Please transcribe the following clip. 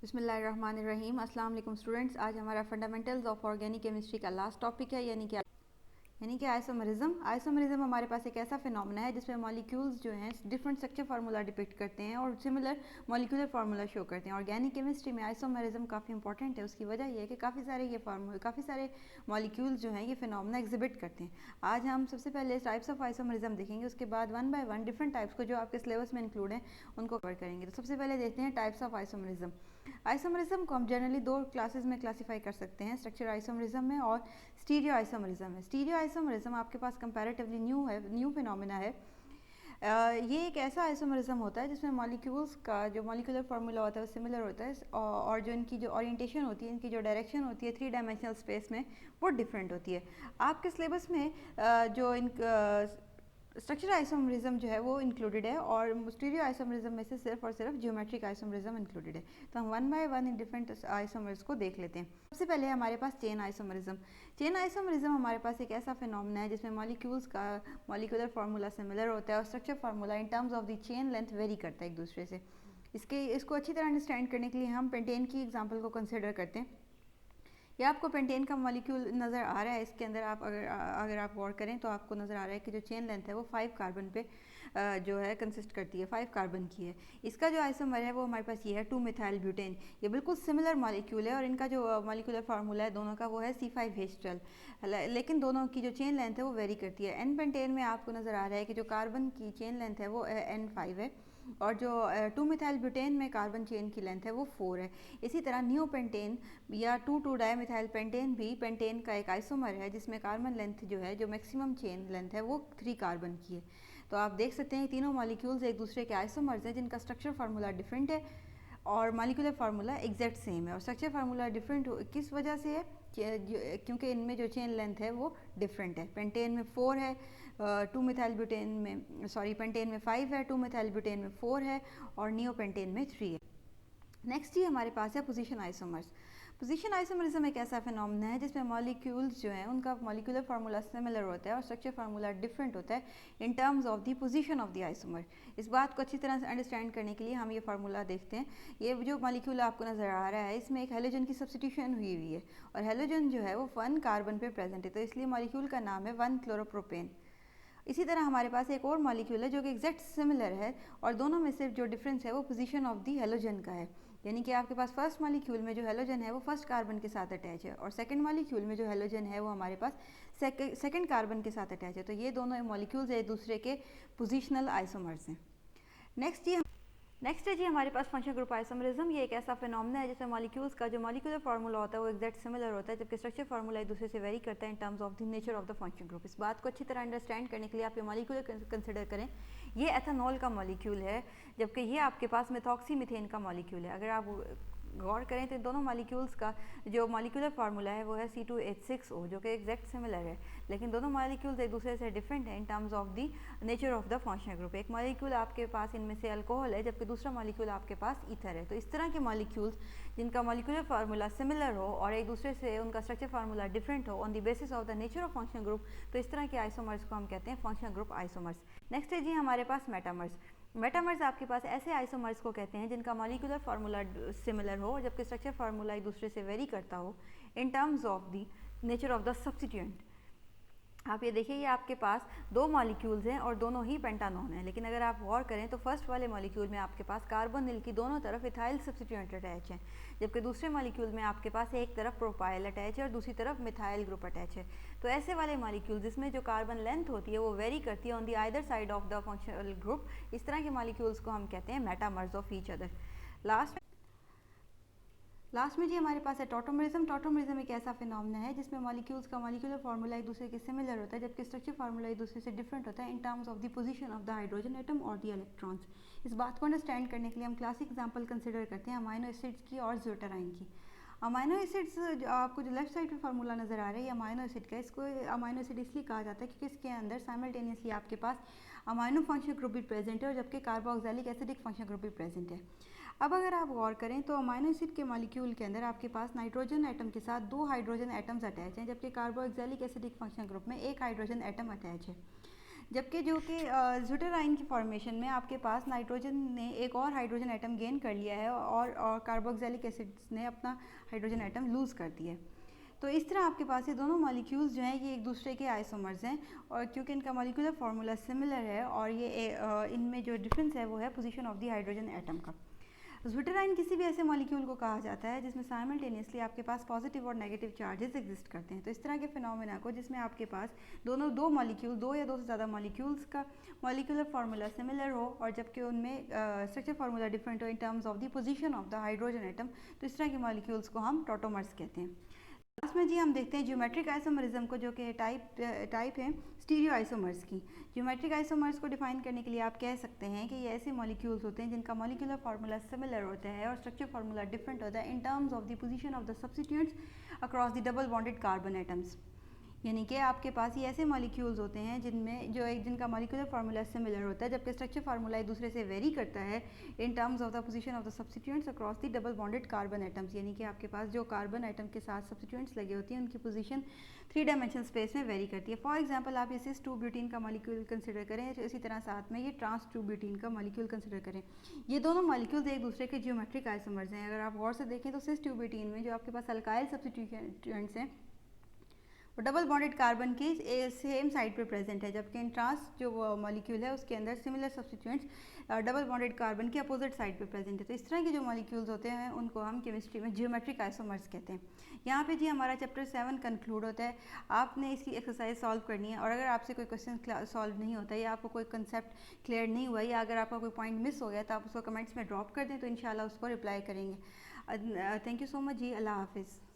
बिस्मिल्लाहिर्रहमानिर्रहीम। अस्सलाम वालेकुम स्टूडेंट्स। आज हमारा फंडामेंटल्स ऑफ ऑर्गेनिक केमिस्ट्री का लास्ट टॉपिक है, यानी कि आइसोमरिज्म। आइसोमरिज्म हमारे पास एक ऐसा फिनोमेना है जिसमें मॉलिक्यूल्स जो हैं डिफरेंट स्ट्रक्चर फार्मूला डिपिक्ट करते हैं और सिमिलर मॉलिक्यूलर फार्मूला शो करते हैं। ऑर्गेनिक केमिस्ट्री में आइसोमरिज्म काफ़ी इंपॉर्टेंट है। उसकी वजह यह है कि काफ़ी सारे मॉलिक्यूल्स जो हैं ये फिनोमेना एग्जिबिट करते हैं। आज हम सबसे पहले टाइप्स ऑफ आइसोमरिज्म देखेंगे, उसके बाद one by one different types को जो आपके सिलेबस में इंक्लूड हैं उनको कवर करेंगे। तो सबसे पहले देखते हैं टाइप्स ऑफ आइसोमरिज्म। आइसोमरिज्म को हम जनरली दो क्लासेस में क्लासीफाई कर सकते हैं, स्ट्रक्चर आइसोमरिज्म में और स्टीरियो आइसोमरिज्म है। स्टीरियो आइसोमरिज्म आपके पास कंपैरेटिवली न्यू फिनोमेना है। ये एक ऐसा आइसोमरिज्म होता है जिसमें मॉलिक्यूल्स का जो मॉलिक्यूलर फार्मूला होता है वो सिमिलर होता है और जो इनकी जो ओरिएंटेशन होती है, इनकी जो डायरेक्शन होती है थ्री डायमेंशनल स्पेस में वो डिफरेंट होती है। आपके सिलेबस में जो इन स्ट्रक्चर आइसोमरिज्म जो है वो इंक्लूडेड है और स्टीरियो आइसोमरिज्म में से सिर्फ और सिर्फ ज्योमेट्रिक आइसोमरिज्म इंक्लूडेड है। तो हम one by one in different isomers को देख लेते हैं। सबसे पहले हमारे पास चेन आइसोमरिज्म। चेन आइसोमरिज्म हमारे पास एक ऐसा फिनोमेना है जिसमें मॉलिक्यूल्स का मॉलिक्यूलर फार्मूला सिमिलर होता है और structure formula in terms of the chain length very करता है एक दूसरे से। इसको अच्छी तरह अंडरस्टैंड करने के लिए हम पेंटेन की एग्जाम्पल को कंसिडर करते हैं। ये आपको पेंटेन का मॉलिक्यूल नज़र आ रहा है। इसके अंदर आप अगर आप गौर करें तो आपको नज़र आ रहा है कि जो चेन लेंथ है वो 5 कार्बन पे जो है कंसिस्ट करती है, 5 कार्बन की है। इसका जो आइसोमर है वो हमारे पास ये है 2 मिथाइल ब्यूटेन। ये बिल्कुल सिमिलर मॉलिक्यूल है और इनका जो मॉलिक्यूलर फार्मूला है दोनों का वो है C5H12। लेकिन दोनों की जो चेन लेंथ है वो वेरी करती है। एन पेंटेन में आपको नज़र आ रहा है कि जो कार्बन की चेन लेंथ है वो N5 है और जो 2 मिथाइल ब्यूटेन में कार्बन चेन की लेंथ है वो 4 है। इसी तरह नियोपेंटेन या 2,2 डाइमिथाइल पेंटेन भी पेंटेन का एक आइसोमर है जिसमें कार्बन लेंथ जो है, जो मैक्सिमम चेन लेंथ है वो 3 कार्बन की है। तो आप देख सकते हैं तीनों मॉलिक्यूल्स एक दूसरे के आइसोमर्स हैं जिनका स्ट्रक्चर फार्मूला डिफरेंट है और मॉलिक्यूलर फार्मूला एग्जैक्ट सेम है। और स्ट्रक्चर फार्मूला डिफरेंट किस वजह से है? क्योंकि इनमें जो चेन लेंथ है वो डिफरेंट है। पेंटेन में 4 है, पेंटेन में 5 है, 2 मिथाइल ब्यूटेन में 4 है और नियोपेंटेन में 3 है। नेक्स्ट ही हमारे पास है पोजीशन आइसोमर्स। पोजीशन आइसोमरिज्म एक ऐसा फिनोमेना है जिसमें मॉलिक्यूल्स जो हैं उनका मॉलिक्यूलर फार्मूला सिमिलर होता है और स्ट्रक्चर फार्मूला डिफरेंट होता है in terms of the position of the isomer. इस बात को अच्छी तरह से अंडरस्टैंड करने के लिए हम ये फार्मूला देखते हैं। ये जो मॉलिक्यूल आपको नज़र आ रहा है इसमें एक हेलोजन की सब्स्टिट्यूशन हुई है और हेलोजन जो है वो 1 कार्बन पे प्रेजेंट है, तो इसलिए मॉलिक्यूल का नाम है 1 क्लोरोप्रोपेन। इसी तरह हमारे पास एक और मॉलिक्यूल है जो कि एग्जैक्ट सिमिलर है और दोनों में सिर्फ जो डिफरेंस है वो पोजीशन ऑफ दी हेलोजन का है। यानी कि आपके पास फर्स्ट मॉलिक्यूल में जो हेलोजन है वो फर्स्ट कार्बन के साथ अटैच है और सेकंड मॉलिक्यूल में जो हेलोजन है वो हमारे पास सेकंड कार्बन के साथ अटैच है। तो ये दोनों मॉलिक्यूल्स एक दूसरे के पोजिशनल आइसोमर्स हैं। नेक्स्ट है जी हमारे पास फंक्शन ग्रुप आइसोमरिज्म। ये एक ऐसा फिनोमेना है जिसमें मॉलिक्यूल्स का जो मॉलिक्यूलर फार्मूला होता है वो एग्जैक्ट सिमिलर होता है जबकि स्ट्रक्चर फार्मूला एक दूसरे से वेरी करता है in terms of the nature of the function group. इस बात को अच्छी तरह अंडरस्टैंड करने के लिए आप ये मॉलिक्यूल कंसिडर करें। ये एथेनॉल का मॉलिक्यूल है जबकि ये आपके पास मेथॉक्सी मीथेन का मॉलिक्यूल है। अगर आप गौर करें तो दोनों मॉलिक्यूल्स का जो मॉलिक्यूलर फार्मूला है वो है C2H6O जो कि एग्जैक्ट सिमिलर है, लेकिन दोनों मॉलिक्यूल्स एक दूसरे से डिफरेंट है in terms of the nature of the functional group. एक मॉलिक्यूल आपके पास इनमें से अल्कोहल है जबकि दूसरा मॉलिक्यूल आपके पास ईथर है। तो इस तरह के मॉलिक्यूल्स जिनका मॉलिक्यूलर फार्मूला सिमिलर हो और एक दूसरे से उनका स्ट्रक्चर फार्मूला डिफरेंट हो on the basis of the nature of functional group, तो इस तरह के आइसोमर्स को हम कहते हैं फंक्शनल ग्रुप आइसोमर्स। नेक्स्ट है जी हमारे पास मेटामर्स। मेटामर्स आपके पास ऐसे आइसोमर्स को कहते हैं जिनका मॉलिक्यूलर फार्मूला सिमिलर हो जबकि स्ट्रक्चर फार्मूला एक दूसरे से वेरी करता हो in terms of the nature of the substituent. आप ये देखिए, ये आपके पास दो मॉलिक्यूल्स हैं और दोनों ही पेंटानोन हैं, लेकिन अगर आप गौर करें तो फर्स्ट वाले मॉलिक्यूल में आपके पास कार्बोनिल की दोनों तरफ इथाइल सब्स्टिट्यूएंट अटैच है जबकि दूसरे मॉलिक्यूल में आपके पास एक तरफ प्रोपाइल अटैच है और दूसरी तरफ मिथाइल ग्रुप अटैच है। तो ऐसे वाले मॉलिक्यूल जिसमें जो कार्बन लेंथ होती है वो वेरी करती है on the either side of the functional group, इस तरह के मॉलिक्यूल्स को हम कहते हैं metamers of each other. Last में जी हमारे पास है टॉटोमरिज्म। टॉटोमरिज्म एक ऐसा फिनोमेना है जिसमें मॉलिक्यूल्स का मॉलिक्यूलर फार्मूला एक दूसरे के सिमिलर होता है जबकि स्ट्रक्चर फार्मूला एक दूसरे से डिफरेंट होता है in terms of the position of the hydrogen atom और द इलेक्ट्रॉन्स। इस बात को अंडरस्टैंड करने के लिए हम क्लासिक एग्जांपल कंसिडर करते हैं अमाइनो एसिड्स की और ज़्यूटराइन की। अमाइनो एसिड्स आपको जो लेफ्ट साइड पे फार्मूला नज़र आ रहा है ये अमाइनो एसिड का, इसको अमाइनो एसिड इसलिए कहा जाता है क्योंकि इसके अंदर साइमल्टेनियसली आपके पास अमाइनो फंक्शन ग्रुप भी प्रेजेंट है और जबकि कार्बोक्सिलिक एसिडिक फंक्शन ग्रुप भी प्रेजेंट है। अब अगर आप गौर करें तो अमाइनो एसिड के मॉलिक्यूल के अंदर आपके पास नाइट्रोजन एटम के साथ 2 हाइड्रोजन एटम्स अटैच हैं जबकि कार्बोक्सिलिक एसिडिक फंक्शन ग्रुप में एक हाइड्रोजन एटम अटैच है। जबकि जो कि ज़्यूटराइन की फॉर्मेशन में आपके पास नाइट्रोजन ने एक और हाइड्रोजन एटम गेन कर लिया है और कार्बोक्सिलिक एसिड ने अपना हाइड्रोजन एटम लूज़ कर दिया है। तो इस तरह आपके पास ये दोनों मॉलिक्यूल्स जो हैं ये एक दूसरे के आइसोमर्स हैं, और क्योंकि इनका मॉलिक्यूलर फार्मूला सिमिलर है, और ये इनमें जो डिफरेंस है वो है position of the hydrogen atom का। ज़्यूटराइन किसी भी ऐसे मॉलिक्यूल को कहा जाता है जिसमें साइमल्टेनियसली आपके पास पॉजिटिव और नेगेटिव चार्जेस एग्जिस्ट करते हैं। तो इस तरह के फिनोमेना को जिसमें आपके पास दो मॉलिक्यूल, दो या दो से ज़्यादा मॉलिक्यूल्स का मॉलिक्यूलर फार्मूला सिमिलर हो और जबकि उनमें स्ट्रक्चर फार्मूला डिफरेंट हो in terms of the position of the hydrogen atom, तो इस तरह के मॉलिक्यूल्स को हम टॉटोमर्स कहते हैं। लास्ट में जी हम देखते हैं ज्योमेट्रिक आइसोमरिज्म को, जो कि टाइप है स्टीरियो आइसोमर्स की। ज्योमेट्रिक आइसोमर्स को डिफाइन करने के लिए आप कह सकते हैं कि ये ऐसे मॉलिक्यूल्स होते हैं जिनका मॉलिक्यूलर फार्मूला सिमिलर होता है और स्ट्रक्चर फार्मूला डिफरेंट होता है in terms of the position of the substituents across the double bonded carbon atoms. यानी कि आपके पास ये ऐसे मॉलिक्यूल्स होते हैं जिनका मॉलिक्यूलर फार्मूला सिमिलर होता है जबकि स्ट्रक्चर फार्मूला एक दूसरे से वेरी करता है in terms of the position of the substituents across the double bonded carbon atoms. यानी कि आपके पास जो कार्बन एटम के साथ सब्स्टिट्यूएंट्स लगे होती हैं उनकी पोजीशन 3 डायमेंशनल स्पेस में वेरी करती है। फॉर एग्जांपल आप इसे सिस 2 ब्यूटीन का मॉलिक्यूल कंसिडर करें, इसी तरह साथ में ये ट्रांस 2 ब्यूटीन का मॉलिक्यूल कंसिडर करें। ये दोनों मॉलिक्यूल्स एक दूसरे के ज्योमेट्रिक आइसोमर्स हैं। अगर आप गौर से देखें तो सिस 2 ब्यूटीन में जो आपके पास अल्काइल सब्स्टिट्यूएंट्स हैं वो डबल बॉन्डेड कार्बन की सेम साइड पे प्रेजेंट है, जबकि इन ट्रांस जो मॉलिक्यूल है उसके अंदर similar substituents double bonded carbon की अपोजिट साइड पे प्रेजेंट है। तो इस तरह के जो मॉलिक्यूल्स होते हैं उनको हम केमिस्ट्री में ज्योमेट्रिक आइसोमर्स कहते हैं। यहाँ पे जी हमारा चैप्टर 7 कंक्लूड होता है। आपने इसकी एक्सरसाइज सॉल्व करनी है, और अगर आपसे कोई क्वेश्चन सॉल्व नहीं होता या आपको कोई कंसेप्ट क्लियर नहीं हुआ या अगर आपका कोई पॉइंट मिस हो गया तो आप उसको कमेंट्स में ड्रॉप कर दें, तो इंशाल्लाह उसको रिप्लाई करेंगे। थैंक यू सो मच जी, अल्लाह हाफिज़।